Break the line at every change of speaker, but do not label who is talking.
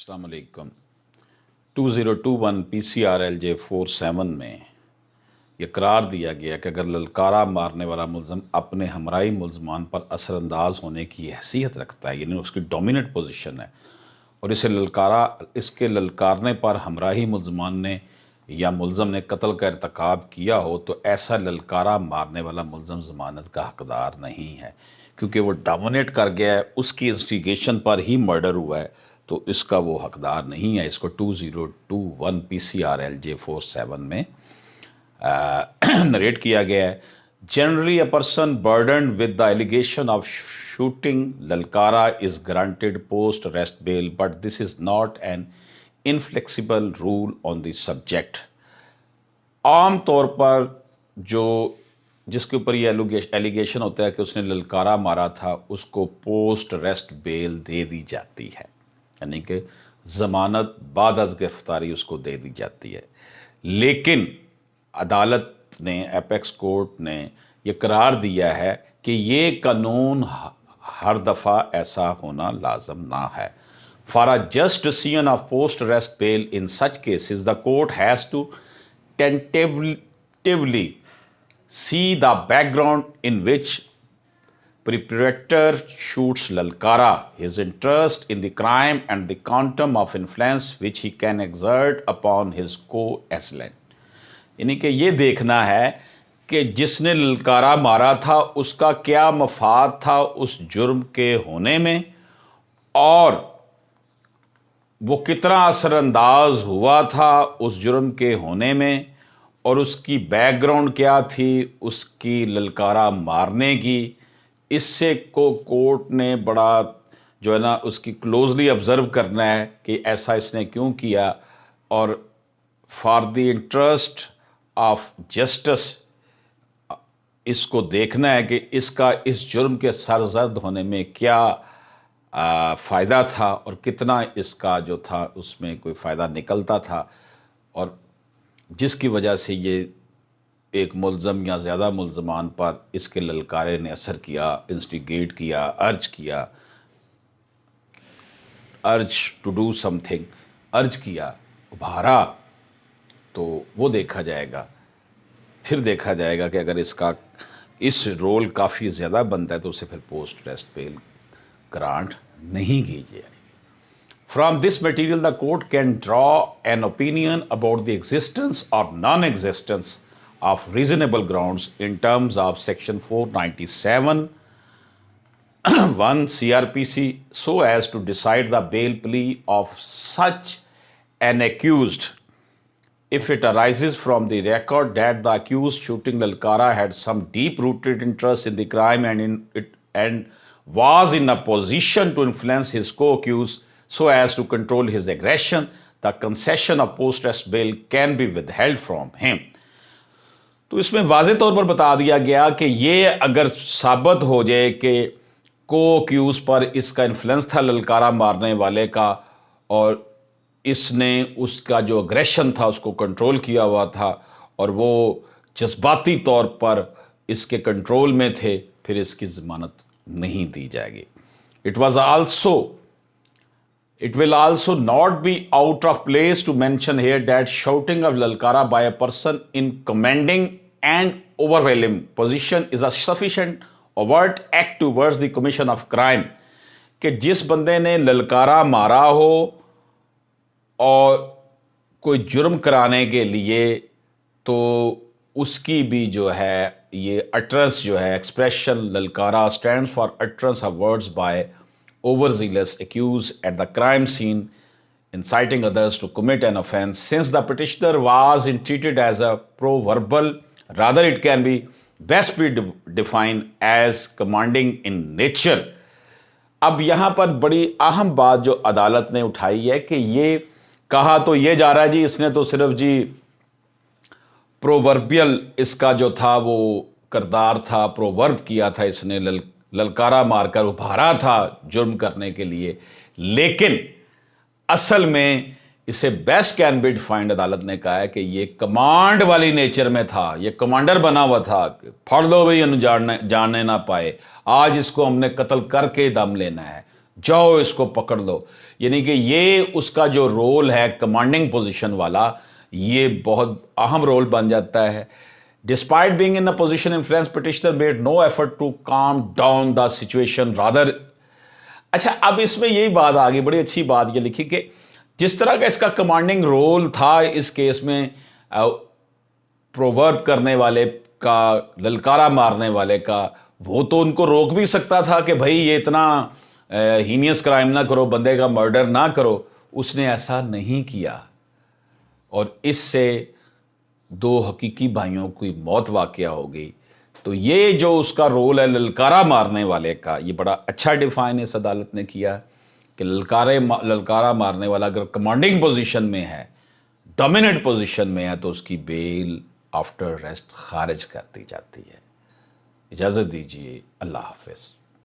अस्सलाम वालेकुम। 2021 PCRLJ 47 में यह करार दिया गया कि अगर ललकारा मारने वाला मुलज़म अपने हमराई मुलज़मान पर असरअंदाज होने की हैसियत रखता है, यानी उसकी डोमिनेंट पोजीशन है, और इसके ललकारने पर हमराही मुलज़मान ने या मुलज़म ने कत्ल का इर्तिकाब किया हो, तो ऐसा ललकारा मारने वाला मुलज़म ज़मानत का हकदार नहीं है, क्योंकि वो डोमिनेट कर गया है, उसकी इंस्टिगेशन पर ही मर्डर हुआ है, तो इसका वो हकदार नहीं है। इसको 2021 PCRLJ 47 में नरेट किया गया है। Generally a person burdened with the allegation of shooting ललकारा is granted post arrest bail, but this is not an inflexible rule on the subject. आम तौर पर जिसके ऊपर ये एलिगेशन होता है कि उसने ललकारा मारा था, उसको पोस्ट अरेस्ट बेल दे दी जाती है, यानी कि ज़मानत बाद अज़ गिरफ्तारी उसको दे दी जाती है। लेकिन अदालत ने, एपेक्स कोर्ट ने ये करार दिया है कि ये कानून हर दफ़ा ऐसा होना लाजम ना है। For a just decision of post arrest bail in such cases the court has to tentatively see the background in which perpetrator shoots Lalkara, his interest in the crime and the quantum of influence which he can exert upon his co-assailant। यानी कि ये देखना है कि जिसने ललकारा मारा था उसका क्या मफाद था उस जुर्म के होने में, और वो कितना असरअंदाज हुआ था उस जुर्म के होने में, और उसकी बैकग्राउंड क्या थी उसकी ललकारा मारने की। इससे को कोर्ट ने बड़ा जो है ना उसकी क्लोजली ऑब्ज़र्व करना है कि ऐसा इसने क्यों किया, और for the interest of justice इसको देखना है कि इसका इस जुर्म के सरजद होने में क्या फ़ायदा था और कितना इसका जो था उसमें कोई फ़ायदा निकलता था, और जिसकी वजह से ये एक मुलज़म या ज़्यादा मुलज़मान पर इसके ललकारे ने असर किया, इंस्टिगेट किया, अर्ज टू डू समथिंग, अर्ज किया, उभारा, तो वो देखा जाएगा। फिर देखा जाएगा कि अगर इसका इस रोल काफ़ी ज़्यादा बनता है तो उसे फिर पोस्ट अरेस्ट बेल ग्रांट नहीं की जाएगी। From this material, the court can draw an opinion about the existence or non-existence of reasonable grounds in terms of Section 497 1 CRPC so as to decide the bail plea of such an accused if it arises from the record that the accused shooting Lalkara had some deep-rooted interest in the crime and was in a position to influence his co-accused so as to control his aggression, the concession of post-arrest bail can be withheld from him। तो इसमें वाज़े तौर पर बता दिया गया कि ये अगर साबित हो जाए कि को-अक्यूज़ पर इसका इन्फ्लुएंस था ललकारा मारने वाले का, और इसने उसका जो अग्रेशन था उसको कंट्रोल किया हुआ था, और वो जज्बाती तौर पर इसके कंट्रोल में थे, फिर इसकी ज़मानत नहीं दी जाएगी। It will also not be out of place to mention here that shouting of Lalkara by a person in commanding and overwhelming position is a sufficient overt act towards the commission of crime। कि जिस बंदे ने ललकारा मारा हो और कोई जुर्म कराने के लिए, तो उसकी भी जो है ये अटरेंस जो है, एक्सप्रेशन ललकारा stands for utterance of words by overzealous accused at the crime scene inciting others to commit an offense। Since the petitioner was treated as a proverbal, rather it can be best be defined as commanding in nature। अब यहाँ पर बड़ी अहम बात जो अदालत ने उठाई है कि ये कहा तो ये जा रहा है जी इसने तो सिर्फ जी प्रोवर्बियल इसका जो था वो किरदार था, प्रोवर्ब किया था, इसने ललकारा मारकर उभारा था जुर्म करने के लिए, लेकिन असल में इसे बेस्ट कैन बी डिफाइंड अदालत ने कहा है कि ये कमांड वाली नेचर में था, ये कमांडर बना हुआ था, फड़ लो भाई जानने ना पाए, आज इसको हमने कत्ल करके दम लेना है, جاؤ اس کو پکڑ لو. یعنی کہ یہ اس کا جو رول ہے کمانڈنگ پوزیشن والا، یہ بہت اہم رول بن جاتا ہے. Despite being in a position influence petitioner made no effort to calm down the situation rather. اچھا اب اس میں یہی بات آ گئی، بڑی اچھی بات یہ لکھی کہ جس طرح کا اس کا کمانڈنگ رول تھا اس کیس میں، پروورب کرنے والے کا، للکارا مارنے والے کا، وہ تو ان کو روک بھی سکتا تھا کہ بھائی یہ اتنا ہینیس کرائم نہ کرو، بندے کا مرڈر نہ کرو. اس نے ایسا نہیں کیا اور اس سے دو حقیقی بھائیوں کی موت واقعہ ہو گئی. تو یہ جو اس کا رول ہے للکارا مارنے والے کا، یہ بڑا اچھا ڈیفائن اس عدالت نے کیا کہ للکارا مارنے والا اگر کمانڈنگ پوزیشن میں ہے، ڈومیننٹ پوزیشن میں ہے، تو اس کی بیل آفٹر ریسٹ خارج کر دی جاتی ہے. اجازت دیجیے، اللہ حافظ.